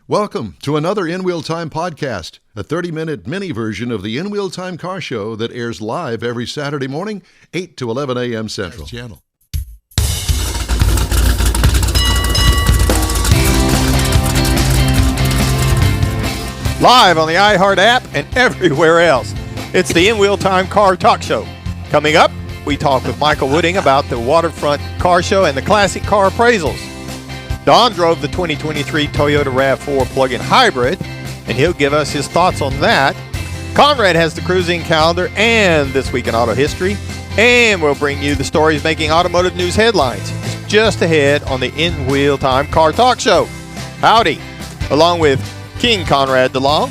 Welcome to another In Wheel Time podcast, a 30-minute mini version of the In Wheel Time car show that airs live every Saturday morning, 8 to 11 a.m. Central. Channel. Live on the iHeart app and everywhere else. It's the In Wheel Time Car Talk Show. Coming up, we talk with Michael Wooding about the Waterfront Car Show and the Classic Car Appraisals. Don drove the 2023 Toyota Rav4 plug-in hybrid, and he'll give us his thoughts on that. Konrad has the cruising calendar and This Week in Auto History, and we'll bring you the stories making automotive news headlines. It's just ahead on the In Wheel Time Car Talk Show. Howdy. Along with King Konrad DeLong,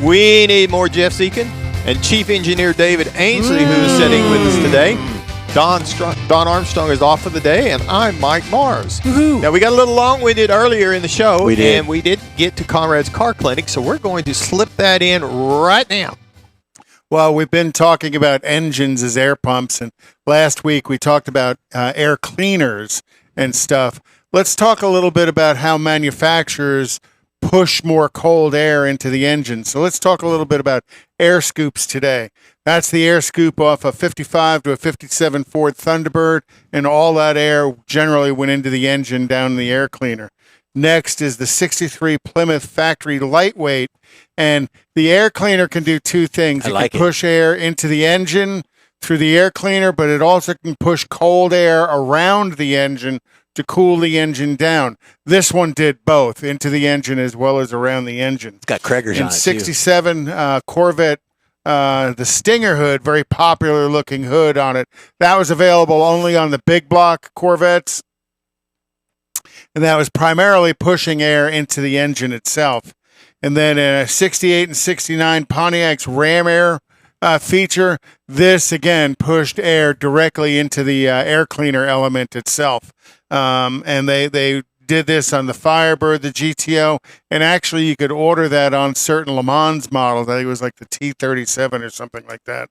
we need more Jeff Zekin, and Chief Engineer David Ainsley, who is sitting with us today. Don Armstrong is off for the day, and I'm Mike Mars. Woo-hoo. Now, we got a little long-winded earlier in the show, and we did get to Konrad's car clinic, so we're going to slip that in right now. Well, we've been talking about engines as air pumps, and last week we talked about air cleaners and stuff. Let's talk a little bit about how manufacturers push more cold air into the engine. So let's talk a little bit about air scoops today. That's the air scoop off a 55 to a 57 Ford Thunderbird, and all that air generally went into the engine down the air cleaner. Next is the 63 Plymouth Factory Lightweight, and the air cleaner can do two things. It can push air into the engine through the air cleaner, but it also can push cold air around the engine to cool the engine down. This one did both, into the engine as well as around the engine. It's got Krager's on it, 67 Corvette, the Stinger hood, very popular looking hood on it. That was available only on the big block Corvettes, and that was primarily pushing air into the engine itself. And then in a 68 and 69 Pontiac's Ram Air feature, this again pushed air directly into the air cleaner element itself. And they did this on the Firebird, the GTO, and actually you could order that on certain Le Mans models. I think it was like the T37 or something like that.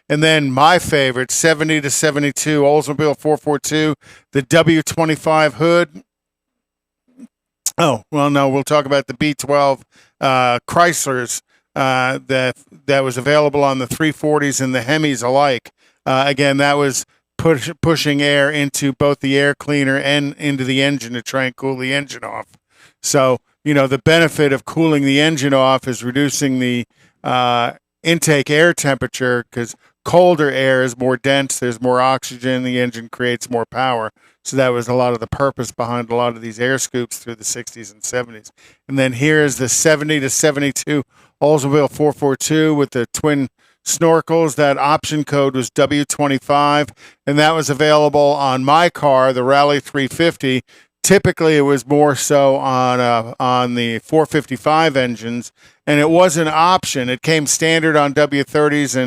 And then my favorite, 70 to 72 Oldsmobile 442, the W25 hood. Oh, well, no, we'll talk about the B12 Chryslers that was available on the 340s and the Hemis alike. Again, that was pushing air into both the air cleaner and into the engine to try and cool the engine off. So, you know, the benefit of cooling the engine off is reducing the intake air temperature, because colder air is more dense, there's more oxygen, the engine creates more power. So that was a lot of the purpose behind a lot of these air scoops through the 60s and 70s. And then here's the 70 to 72 Oldsmobile 442 with the twin snorkels. That option code was W25, and that was available on my car, the Rally 350. Typically, it was more so on the 455 engines, and it was an option. It came standard on W30s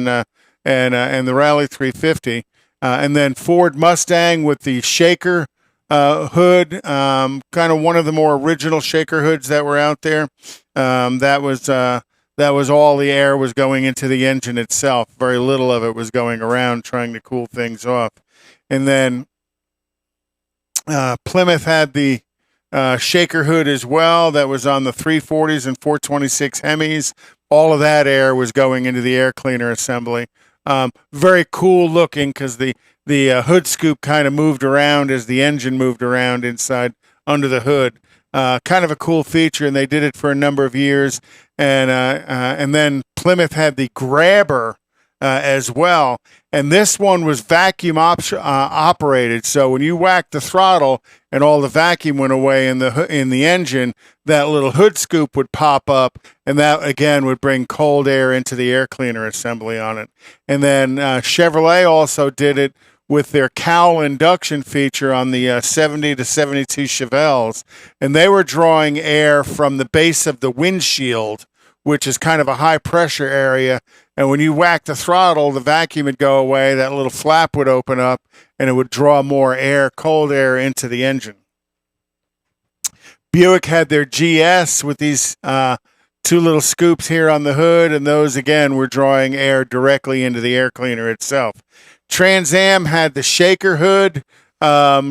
and the Rally 350, and then Ford Mustang with the shaker hood, kind of one of the more original shaker hoods that were out there. That was all the air was going into the engine itself. Very little of it was going around trying to cool things off. And then Plymouth had the shaker hood as well. That was on the 340s and 426 Hemis. All of that air was going into the air cleaner assembly. Very cool looking, because the hood scoop kind of moved around as the engine moved around inside under the hood. Kind of a cool feature, and they did it for a number of years. And then Plymouth had the grabber as well, and this one was vacuum operated. So when you whacked the throttle and all the vacuum went away in the engine, that little hood scoop would pop up, and that again would bring cold air into the air cleaner assembly on it. And then Chevrolet also did it with their cowl induction feature on the 70 to 72 Chevelles, and they were drawing air from the base of the windshield, which is kind of a high pressure area. And when you whack the throttle, the vacuum would go away, that little flap would open up, and it would draw more air, cold air, into the engine. Buick had their GS with these two little scoops here on the hood, and those again were drawing air directly into the air cleaner itself. Trans Am had the shaker hood,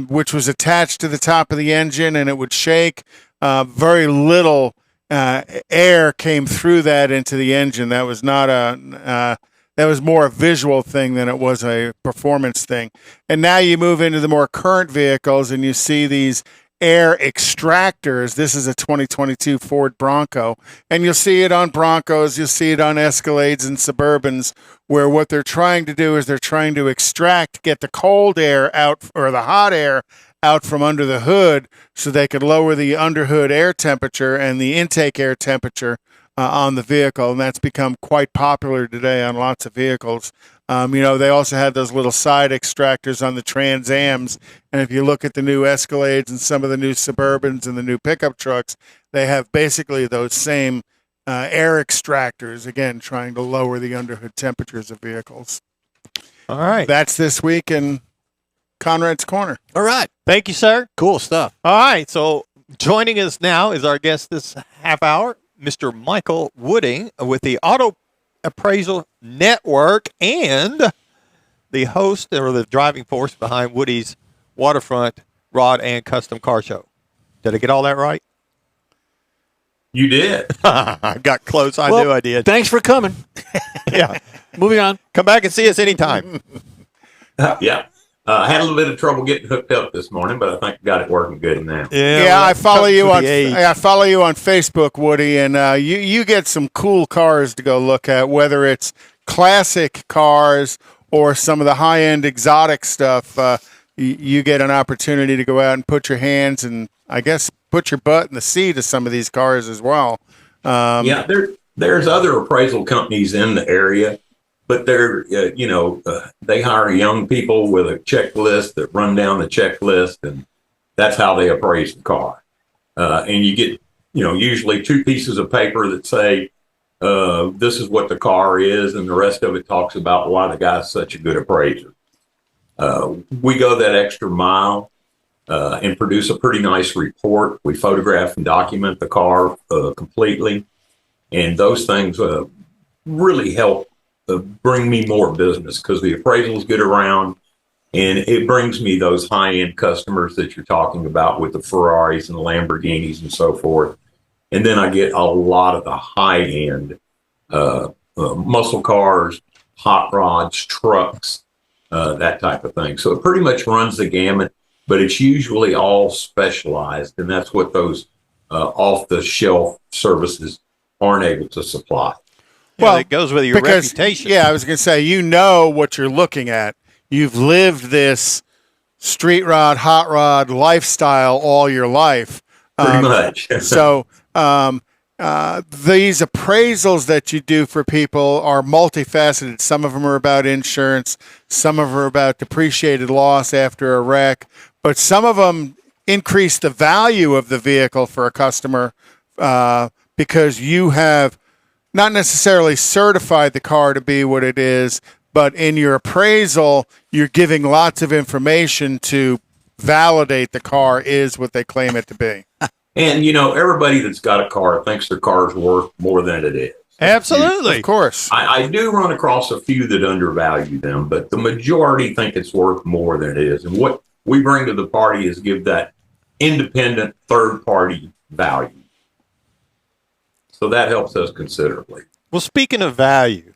which was attached to the top of the engine, and it would shake. Very little air came through that into the engine. That was not that was more a visual thing than it was a performance thing. And now you move into the more current vehicles and you see these air extractors. This is a 2022 Ford Bronco, and you'll see it on Broncos, you'll see it on Escalades and Suburbans, where what they're trying to do is they're trying to get the cold air out, or the hot air out from under the hood, so they could lower the underhood air temperature and the intake air temperature on the vehicle. And that's become quite popular today on lots of vehicles. They also had those little side extractors on the Trans Ams. And if you look at the new Escalades and some of the new Suburbans and the new pickup trucks, they have basically those same air extractors, again, trying to lower the underhood temperatures of vehicles. All right. That's this week in Konrad's Corner. All right. Thank you, sir. Cool stuff. All right. So joining us now is our guest this half hour, Mr. Michael Wooding with the Auto Appraisal Network and the host or the driving force behind Woody's Waterfront Rod and Custom Car Show. Did I get all that right? You did. I got close. I knew I did. Thanks for coming. Yeah. Moving on. Come back and see us anytime. Yeah. I had a little bit of trouble getting hooked up this morning, but I think I got it working good now. Well, I follow you on. I follow you on Facebook, Woody, and you get some cool cars to go look at, whether it's classic cars or some of the high end exotic stuff. You get an opportunity to go out and put your hands and, I guess, put your butt in the seat of some of these cars as well. There's other appraisal companies in the area, but they're they hire young people with a checklist that run down the checklist, and that's how they appraise the car. And you get usually two pieces of paper that say this is what the car is, and the rest of it talks about why the guy's such a good appraiser. We go that extra mile and produce a pretty nice report. We photograph and document the car completely, and those things really help bring me more business, because the appraisals get around, and it brings me those high-end customers that you're talking about with the Ferraris and the Lamborghinis and so forth. And then I get a lot of the high-end muscle cars, hot rods, trucks, that type of thing. So it pretty much runs the gamut, but it's usually all specialized, and that's what those off-the-shelf services aren't able to supply. Well, it goes with your reputation. Yeah, I was going to say, what you're looking at. You've lived this street rod, hot rod lifestyle all your life. Pretty much. So these appraisals that you do for people are multifaceted. Some of them are about insurance. Some of them are about depreciated loss after a wreck. But some of them increase the value of the vehicle for a customer because you have not necessarily certified the car to be what it is, but in your appraisal, you're giving lots of information to validate the car is what they claim it to be. And, everybody that's got a car thinks their car's worth more than it is. Absolutely. Of course. I do run across a few that undervalue them, but the majority think it's worth more than it is. And what we bring to the party is give that independent third-party value. So that helps us considerably. Well, speaking of value,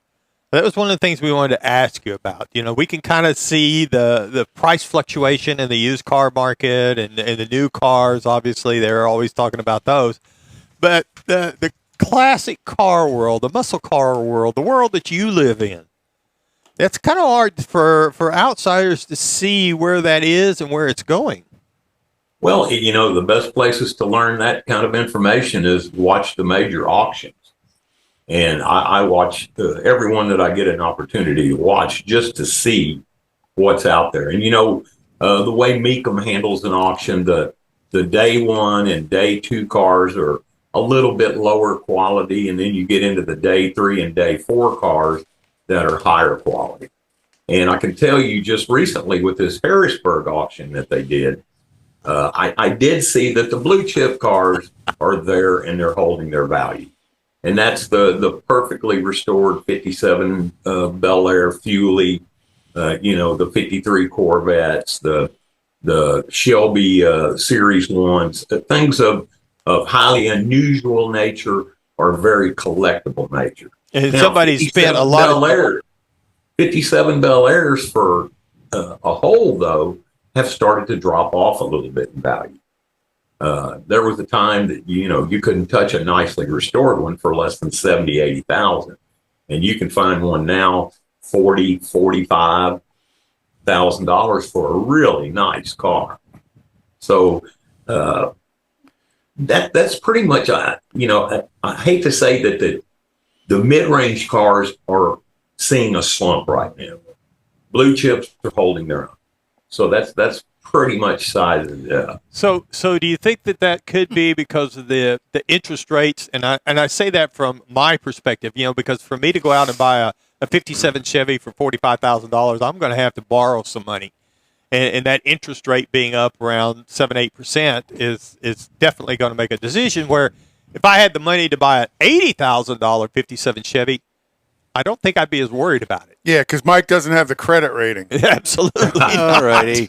that was one of the things we wanted to ask you about. We can kind of see the price fluctuation in the used car market and the new cars. Obviously, they're always talking about those. But the classic car world, the muscle car world, the world that you live in, it's kind of hard for outsiders to see where that is and where it's going. Well, the best places to learn that kind of information is watch the major auctions. And I watch everyone that I get an opportunity to watch just to see what's out there. And, the way Mecum handles an auction, the day one and day two cars are a little bit lower quality. And then you get into the day three and day four cars that are higher quality. And I can tell you just recently with this Harrisburg auction that they did, I did see that the blue chip cars are there and they're holding their value. And that's the perfectly restored 57 Bel Air Fuelie, the 53 Corvettes, the Shelby Series 1s, things of of highly unusual nature or very collectible nature. And Now, somebody spent a lot of 57 Bel Airs for a whole, though, have started to drop off a little bit in value. There was a time that, you couldn't touch a nicely restored one for less than 70, 80,000. And you can find one now, $45,000 for a really nice car. So that's pretty much, I hate to say that the mid-range cars are seeing a slump right now. Blue chips are holding their own. So that's pretty much sized up. So do you think that could be because of the interest rates? And I say that from my perspective, because for me to go out and buy a 57 Chevy for $45,000, I'm going to have to borrow some money. And that interest rate being up around 7-8% is definitely going to make a decision where if I had the money to buy an $80,000 57 Chevy, I don't think I'd be as worried about it. Yeah, because Mike doesn't have the credit rating. Absolutely. All righty.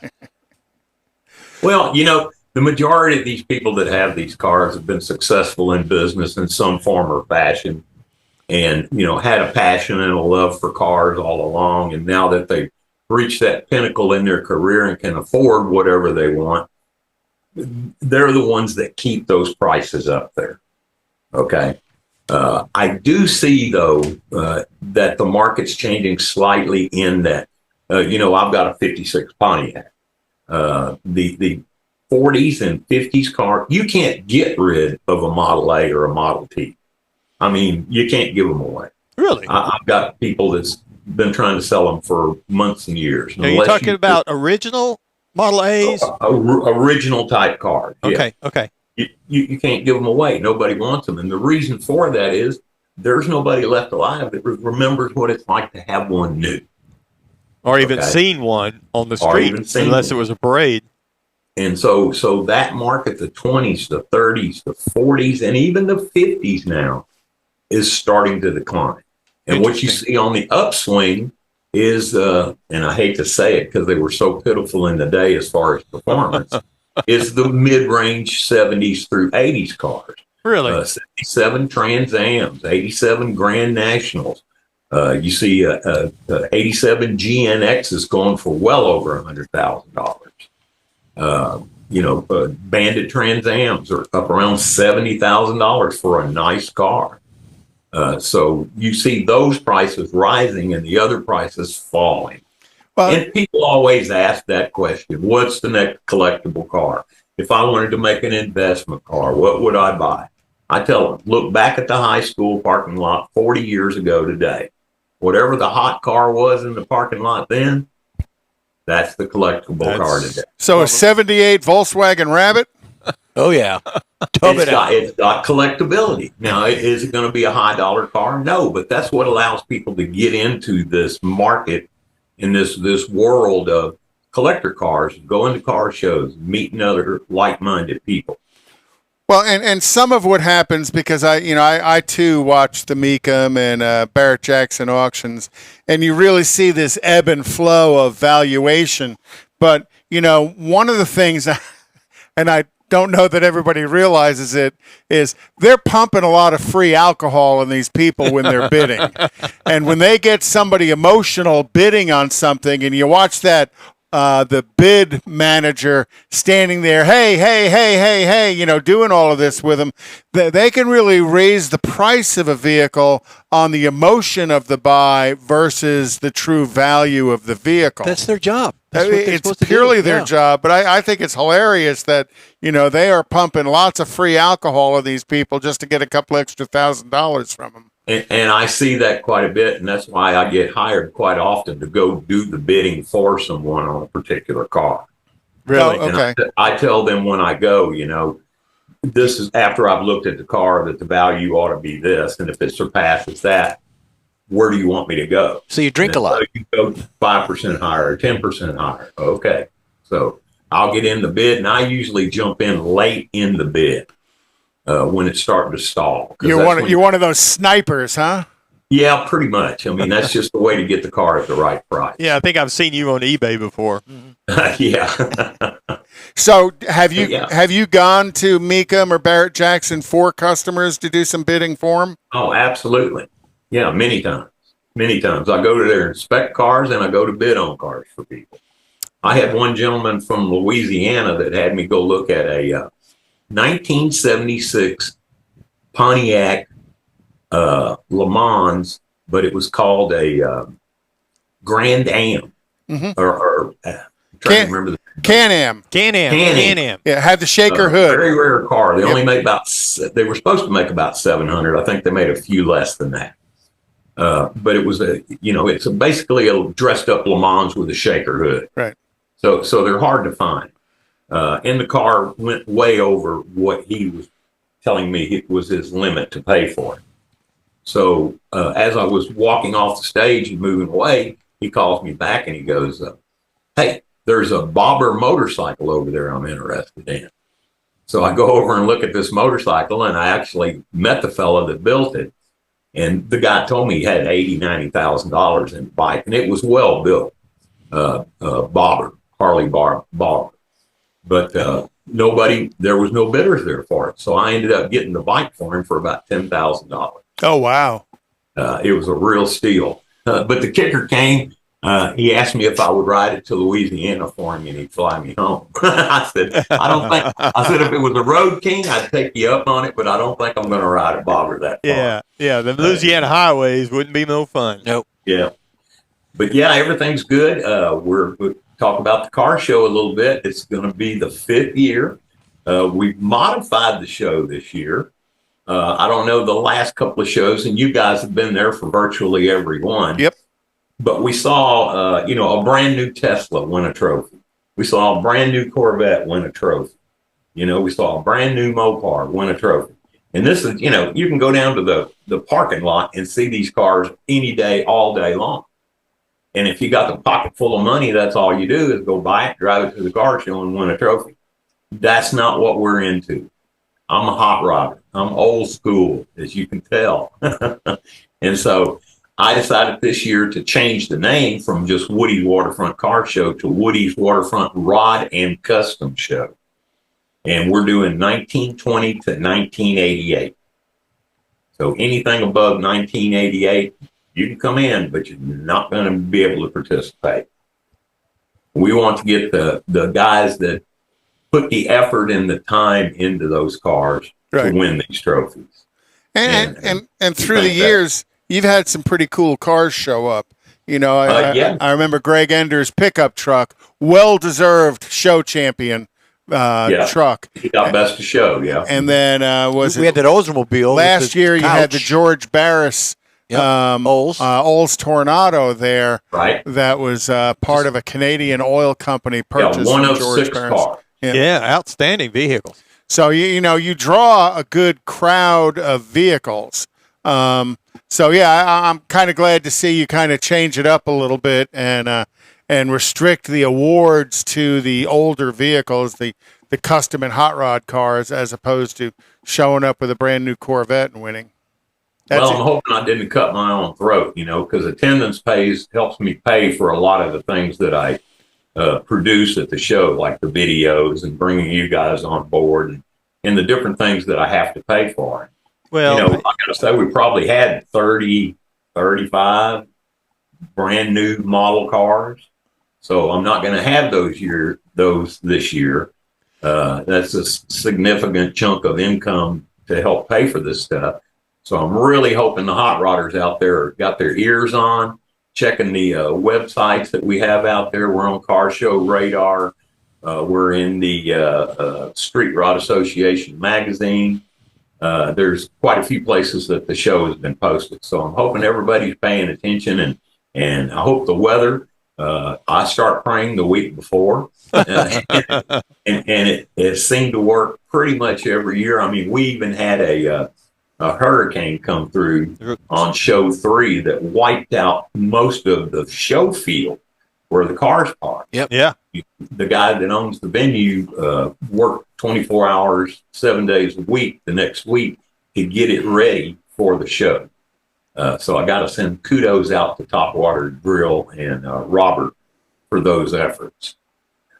Well, the majority of these people that have these cars have been successful in business in some form or fashion and, had a passion and a love for cars all along. And now that they've reached that pinnacle in their career and can afford whatever they want, they're the ones that keep those prices up there. Okay. I do see, though, that the market's changing slightly in that, I've got a 56 Pontiac. The 40s and 50s car, you can't get rid of a Model A or a Model T. I mean, you can't give them away. Really? I've got people that's been trying to sell them for months and years. Are you talking about original Model A's? Original type cars. Okay, yeah. okay. You can't give them away. Nobody wants them. And the reason for that is there's nobody left alive that remembers what it's like to have one new. Or even seen one on the street, unless it was a parade. And so that market, the 20s, the 30s, the 40s, and even the 50s now is starting to decline. And what you see on the upswing is, and I hate to say it because they were so pitiful in the day as far as performance, is the mid-range 70s through 80s cars. Really? 77 Trans Ams, 87 Grand Nationals. You see 87 GNXs going for well over $100,000. Bandit Trans Ams are up around $70,000 for a nice car. So you see those prices rising and the other prices falling. Well, and people always ask that question, what's the next collectible car? If I wanted to make an investment car, what would I buy? I tell them, look back at the high school parking lot 40 years ago today. Whatever the hot car was in the parking lot then, that's the collectible car today. So a 78 Volkswagen Rabbit? Oh, yeah. It's got collectability. Now, is it going to be a high dollar car? No, but that's what allows people to get into this market in this world of collector cars, go into car shows, meeting other like-minded people. Well, and some of what happens, because I too watch the Mecum and Barrett Jackson auctions, and you really see this ebb and flow of valuation. But, one of the things, and I don't know that everybody realizes it, is they're pumping a lot of free alcohol in these people when they're bidding. And when they get somebody emotional bidding on something, and you watch that, the bid manager standing there, hey, doing all of this with them, they can really raise the price of a vehicle on the emotion of the buy versus the true value of the vehicle. That's their job. It's purely their job, but I think it's hilarious that, they are pumping lots of free alcohol of these people just to get a couple extra $1,000 from them. And I see that quite a bit, and that's why I get hired quite often to go do the bidding for someone on a particular car. Really? And okay. I tell them when I go, this is after I've looked at the car that the value ought to be this, and if it surpasses that, where do you want me to go? So you drink a lot. So you go 5% higher or 10% higher. Okay. So I'll get in the bid, and I usually jump in late in the bid when it's starting to stall. You're one of those snipers, huh? Yeah, pretty much. I mean, that's just the way to get the car at the right price. Yeah, I think I've seen you on eBay before. Yeah. So have you Yeah. have you gone to Mecum or Barrett Jackson for customers to do some bidding for them? Oh, absolutely. Yeah, many times. Many times. I go to their inspect cars and I go to bid on cars for people. I had one gentleman from Louisiana that had me go look at a 1976 Pontiac Le Mans, but it was called a Grand Am. Or I'm trying to remember the Can-Am. Can-Am. Yeah, had the shaker hood. Very rare car. They only made they were supposed to make about 700. I think they made a few less than that. But it was it's basically a dressed up Le Mans with a shaker hood. Right. So they're hard to find. And the car went way over what he was telling me it was his limit to pay for it. So as I was walking off the stage and moving away, he calls me back and he goes, "Hey, there's a bobber motorcycle over there I'm interested in." So I go over and look at this motorcycle, and I actually met the fellow that built it. And the guy told me he had $80,000-$90,000 in the bike, and it was well built, bobber, Harley bobber. But there was no bidders there for it. So I ended up getting the bike for him for about $10,000. Oh, wow. It was a real steal. But the kicker came. He asked me if I would ride it to Louisiana for him and he'd fly me home. I said, if it was a Road King, I'd take you up on it, but I don't think I'm going to ride a bobber that far. Yeah. The Louisiana highways wouldn't be no fun. Nope. Yeah. But yeah, everything's good. We'll talk about the car show a little bit. It's going to be the 5th year. We've modified the show this year. I don't know the last couple of shows, and you guys have been there for virtually every one. Yep. But we saw, a brand new Tesla win a trophy. We saw a brand new Corvette win a trophy. We saw a brand new Mopar win a trophy. And this is, you can go down to the parking lot and see these cars any day, all day long. And if you got the pocket full of money, that's all you do is go buy it, drive it to the car show and win a trophy. That's not what we're into. I'm a hot rodder. I'm old school, as you can tell. And so I decided this year to change the name from just Woody's Waterfront Car Show to Woody's Waterfront Rod and Custom Show. And we're doing 1920 to 1988. So anything above 1988, you can come in, but you're not going to be able to participate. We want to get the guys that put the effort and the time into those cars to win these trophies. And through the years, you've had some pretty cool cars show up. I remember Greg Ender's pickup truck, well-deserved show champion truck. He got best of show, yeah. And then we had that Oldsmobile. Last year, you had the George Barris Olds Tornado there. Right. That was part of a Canadian oil company purchase. One from of George 6 Barris. cars. Yeah, outstanding vehicle. So you draw a good crowd of vehicles. I'm kind of glad to see you kind of change it up a little bit and restrict the awards to the older vehicles, the custom and hot rod cars, as opposed to showing up with a brand new Corvette and winning. I'm hoping I didn't cut my own throat, because attendance helps me pay for a lot of the things that I produce at the show, like the videos and bringing you guys on board and the different things that I have to pay for. Well, I got to say, we probably had 30, 35 brand new model cars. So I'm not going to have those this year. That's a significant chunk of income to help pay for this stuff. So I'm really hoping the hot rodders out there got their ears on, checking the websites that we have out there. We're on Car Show Radar. We're in the Street Rod Association magazine. There's quite a few places that the show has been posted. So I'm hoping everybody's paying attention, and I hope the weather, I start praying the week before, and it seemed to work pretty much every year. I mean, we even had a hurricane come through on show 3 that wiped out most of the show field where the cars parked. Yep. Yeah. The guy that owns the venue worked 24 hours, 7 days a week the next week to get it ready for the show. So I got to send kudos out to Topwater Grill and Robert for those efforts.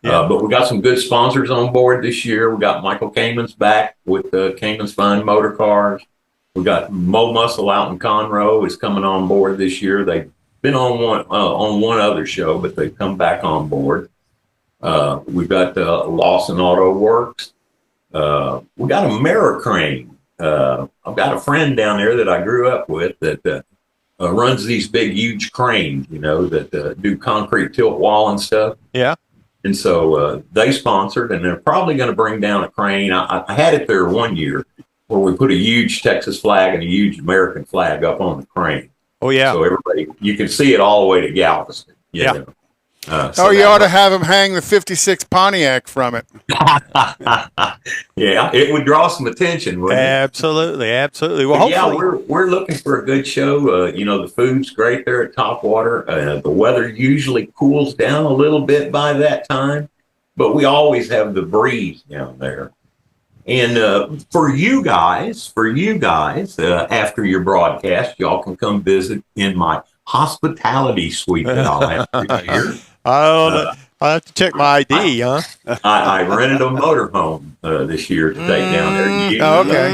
But we got some good sponsors on board this year. We got Michael Kamen's back with the Kamen's Fine Motor Cars. We got Mo Muscle out in Conroe is coming on board this year. They've been on one other show, but they've come back on board. We've got Lawson Auto Works. We got Americrane. I've got a friend down there that I grew up with that runs these big, huge cranes, that do concrete tilt wall and stuff. Yeah. And so they sponsored, and they're probably going to bring down a crane. I had it there one year where we put a huge Texas flag and a huge American flag up on the crane. Oh, yeah. So everybody, you can see it all the way to Galveston. Yeah. You ought to have him hang the 56 Pontiac from it. Yeah, it would draw some attention, wouldn't it? Absolutely. Well, yeah, hopefully. we're looking for a good show. The food's great there at Topwater. The weather usually cools down a little bit by that time, but we always have the breeze down there. And for you guys, after your broadcast, y'all can come visit in my hospitality suite that I'll have for here. I'll have to check my ID, huh? I rented a motorhome this year to take down there. Okay.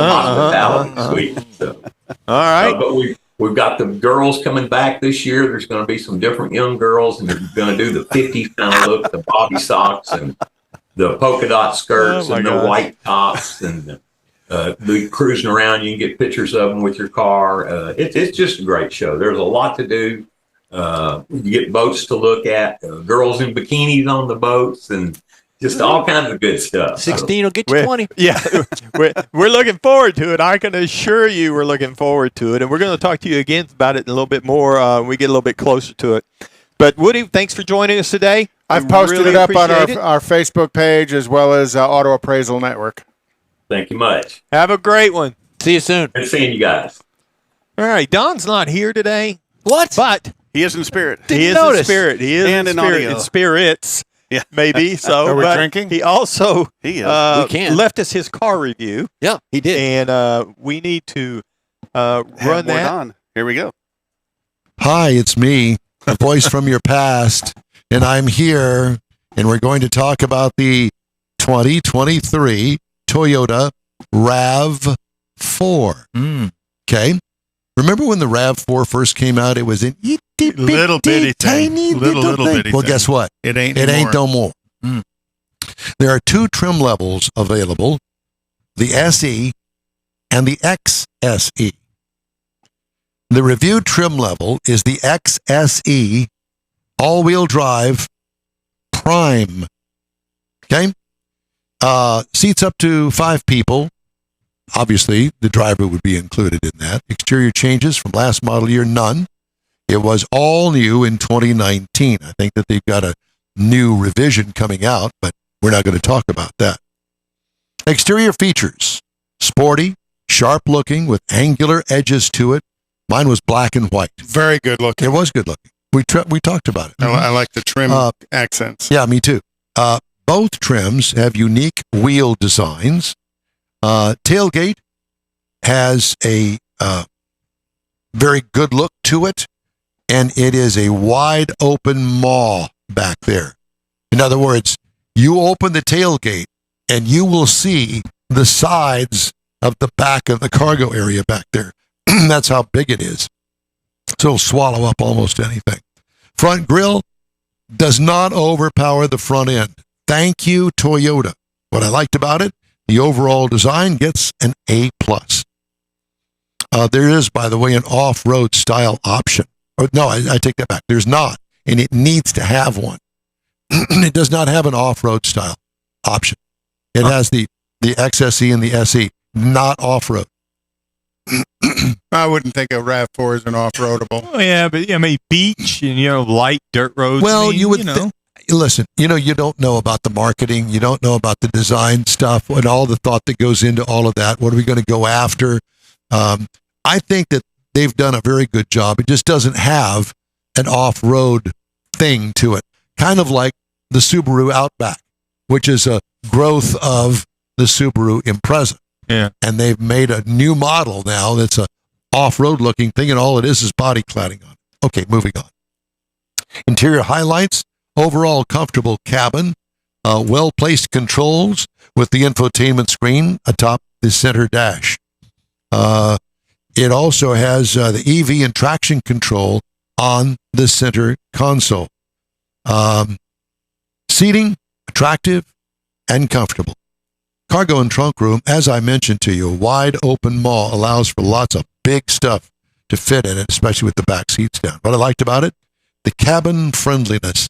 Hospitality suite. So. All right. But we've got the girls coming back this year. There's going to be some different young girls, and they're going to do the 50s kind of look, the bobby socks and the polka dot skirts and the white tops, and be cruising around. You can get pictures of them with your car. It's just a great show. There's a lot to do. You get boats to look at, girls in bikinis on the boats, and just all kinds of good stuff. 16 will get you 20. Yeah, we're looking forward to it. I can assure you we're looking forward to it. And we're going to talk to you again about it a little bit more when we get a little bit closer to it. But Woody, thanks for joining us today. I've posted it up on our Facebook page as well as Auto Appraisal Network. Thank you much. Have a great one. See you soon. Good seeing you guys. All right, Don's not here today. What? But he is in spirit. He is in spirit. He is in spirit. In spirits. Yeah. Maybe. So are we drinking? He also left us his car review. Yeah, he did. And we need to run that. On. Here we go. Hi, it's me, a voice from your past, and I'm here, and we're going to talk about the 2023 Toyota Rav4. Okay? Remember when the Rav4 first came out? It was an little bitty tiny little bitty. Well, guess what? It ain't no more. There are two trim levels available, the SE and the XSE. The reviewed trim level is the XSE all-wheel drive Prime. Okay? Seats up to 5 people. Obviously, the driver would be included in that. Exterior changes from last model year, none. It was all new in 2019. I think that they've got a new revision coming out, but we're not going to talk about that. Exterior features, sporty, sharp looking with angular edges to it. Mine was black and white. Very good looking. It was good looking. We talked about it. I like the trim accents. Yeah, me too. Both trims have unique wheel designs. Tailgate has a very good look to it, and it is a wide open maw back there. In other words, you open the tailgate and you will see the sides of the back of the cargo area back there. That's how big it is. So it'll swallow up almost anything. Front grille does not overpower the front end. Thank you, Toyota. What I liked about it, the overall design gets an A+. There is, by the way, an off-road style option. No, I take that back. There's not, and it needs to have one. It does not have an off-road style option. It has the XSE and the SE, not off-road. I wouldn't think a RAV4 is an off-roadable. Oh, yeah, but I mean, beach and light dirt roads. Well, you would listen. You don't know about the marketing. You don't know about the design stuff and all the thought that goes into all of that. What are we going to go after? I think that they've done a very good job. It just doesn't have an off-road thing to it. Kind of like the Subaru Outback, which is a growth of the Subaru Impreza. Yeah. And they've made a new model now that's a off-road looking thing, and all it is body cladding on it. Okay, moving on. Interior highlights, overall comfortable cabin, well-placed controls with the infotainment screen atop the center dash. It also has the EV and traction control on the center console. Seating, attractive and comfortable. Cargo and trunk room, as I mentioned to you, a wide open maw allows for lots of big stuff to fit in it, especially with the back seats down. What I liked about it, the cabin friendliness.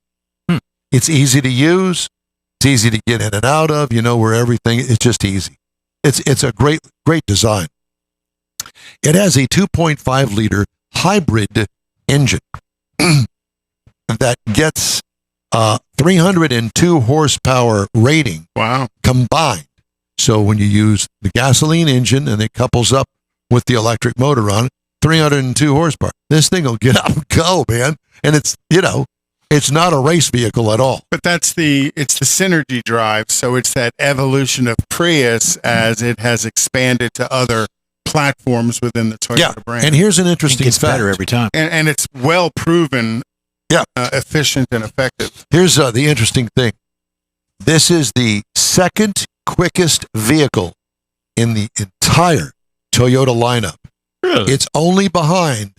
It's easy to use. It's easy to get in and out of. You know where everything, it's just easy. It's a great design. It has a 2.5 liter hybrid engine that gets 302 horsepower rating. Wow. Combined. So when you use the gasoline engine and it couples up with the electric motor on it, 302 horsepower. This thing will get up and go, man. And it's, it's not a race vehicle at all. But it's the synergy drive, so it's that evolution of Prius as it has expanded to other platforms within the Toyota brand. And here's an interesting it gets fact. better every time. And it's well proven, efficient and effective. Here's the interesting thing. This is the second quickest vehicle in the entire Toyota lineup. Really? It's only behind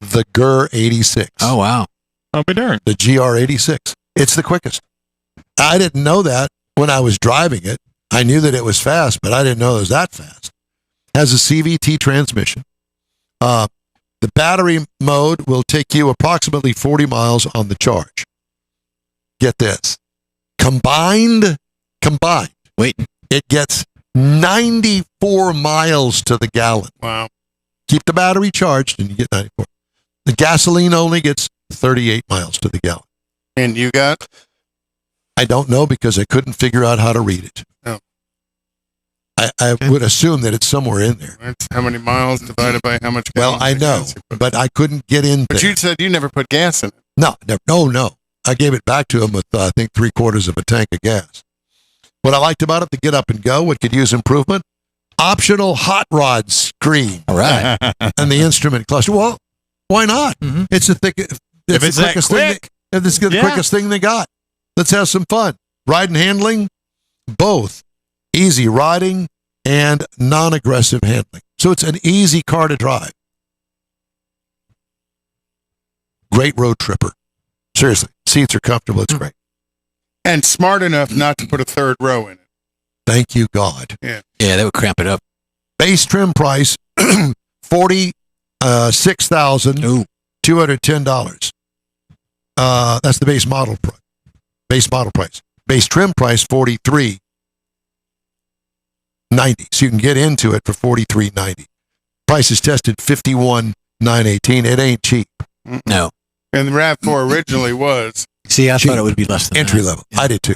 the GR 86. Oh, wow. I'll be darned. The GR 86. It's the quickest. I didn't know that when I was driving it. I knew that it was fast, but I didn't know it was that fast. Has a CVT transmission. The battery mode will take you approximately 40 miles on the charge. Get this. Combined, Wait. it gets 94 miles to the gallon. Wow. Keep the battery charged and you get 94. The gasoline only gets 38 miles to the gallon. And you got? I don't know because I couldn't figure out how to read it. Oh. I would assume that it's somewhere in there. That's how many miles divided by how much gas. Well, I know, but I couldn't get in But there. you said you never put gas in it. No. I gave it back to him with, I think, 3/4 of a tank of gas. What I liked about it, the get up and go, what could use improvement, optional hot rod screen. All right. And the instrument cluster. Well, why not? Mm-hmm. It's the it's that quickest thing. quick. It's the quickest thing they got. Let's have some fun. Ride and handling, both easy riding and non-aggressive handling. So it's an easy car to drive. Great road tripper. Seriously, seats are comfortable. It's great. And smart enough not to put a third row in it. Thank you, God. Yeah, that would cramp it up. Base trim price, $46,210. That's the base model price. Base model price. Base trim price, $43,990. So you can get into it for $43,990. Price is tested $51,918. It ain't cheap. No. And the RAV4 originally was. See, I Cheap. thought it would be less than Entry that. level. Yeah. I did too.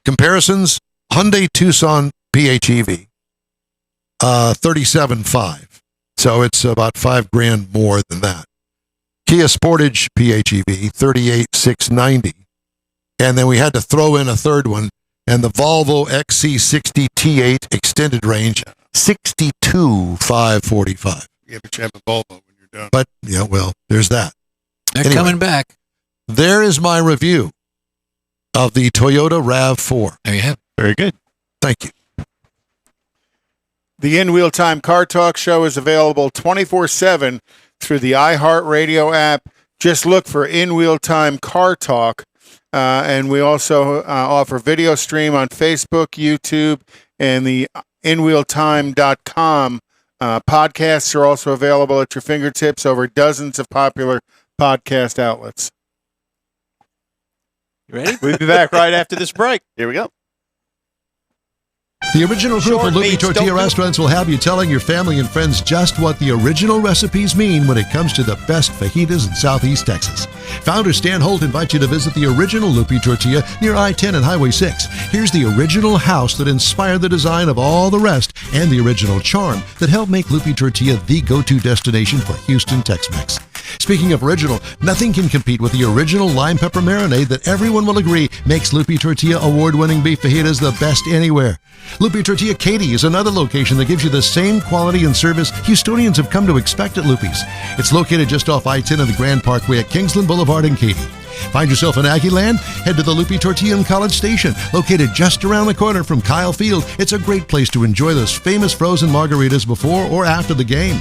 Comparisons, Hyundai Tucson PHEV, $37,500. So it's about $5,000 more than that. Kia Sportage PHEV, $38,690. And then we had to throw in a third one, and the Volvo XC60 T8 extended range, $62,545. Yeah, but you have a Volvo when you're done. But, yeah, well, there's that. They're Anyway. coming back. There is my review of the Toyota RAV4. There you have it. Very good. Thank you. The In Wheel Time Car Talk Show is available 24/7 through the iHeartRadio app. Just look for In Wheel Time Car Talk. And we also offer video stream on Facebook, YouTube, and the InWheelTime.com. Podcasts are also available at your fingertips over dozens of popular podcast outlets. You ready? We'll be back right after this break. Here we go. The original group Short of Loopy meats Tortilla don't do- restaurants will have you telling your family and friends just what the original recipes mean when it comes to the best fajitas in Southeast Texas. Founder Stan Holt invites you to visit the original Loopy Tortilla near I-10 and Highway 6. Here's the original house that inspired the design of all the rest and the original charm that helped make Loopy Tortilla the go-to destination for Houston Tex-Mex. Speaking of original, nothing can compete with the original lime pepper marinade that everyone will agree makes Lupi Tortilla award-winning beef fajitas the best anywhere. Lupi Tortilla Katy is another location that gives you the same quality and service Houstonians have come to expect at Lupi's. It's located just off I-10 of the Grand Parkway at Kingsland Boulevard in Katy. Find yourself in Aggie Land? Head to the Lupi Tortilla in College Station, located just around the corner from Kyle Field. It's a great place to enjoy those famous frozen margaritas before or after the game.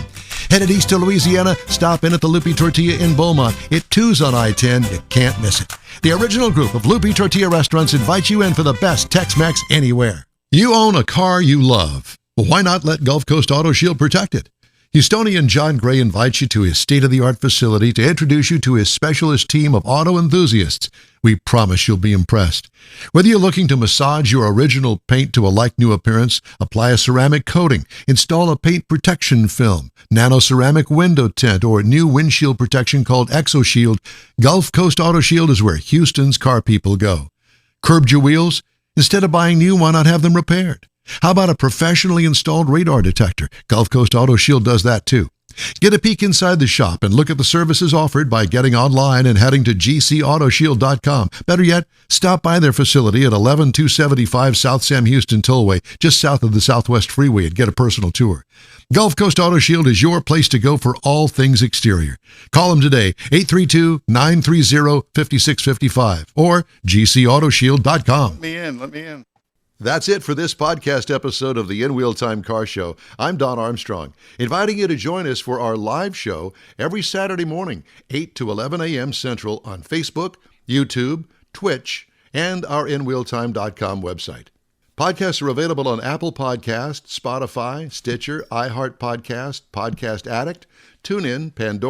Headed east to Louisiana, stop in at the Lupi Tortilla in Beaumont. It too's on I-10. You can't miss it. The original group of Lupi Tortilla restaurants invite you in for the best Tex-Mex anywhere. You own a car you love. Well, why not let Gulf Coast Auto Shield protect it? Houstonian John Gray invites you to his state-of-the-art facility to introduce you to his specialist team of auto enthusiasts. We promise you'll be impressed. Whether you're looking to massage your original paint to a like-new appearance, apply a ceramic coating, install a paint protection film, nano-ceramic window tint, or new windshield protection called ExoShield, Gulf Coast Auto Shield is where Houston's car people go. Curbed your wheels? Instead of buying new, why not have them repaired? How about a professionally installed radar detector? Gulf Coast Auto Shield does that too. Get a peek inside the shop and look at the services offered by getting online and heading to gcautoshield.com. Better yet, stop by their facility at 11275 South Sam Houston Tollway, just south of the Southwest Freeway, and get a personal tour. Gulf Coast Auto Shield is your place to go for all things exterior. Call them today, 832-930-5655 or gcautoshield.com. Let me in. That's it for this podcast episode of the In Wheel Time Car Show. I'm Don Armstrong, inviting you to join us for our live show every Saturday morning, 8 to 11 a.m. Central on Facebook, YouTube, Twitch, and our InWheelTime.com website. Podcasts are available on Apple Podcasts, Spotify, Stitcher, iHeart Podcast, Podcast Addict, TuneIn, Pandora,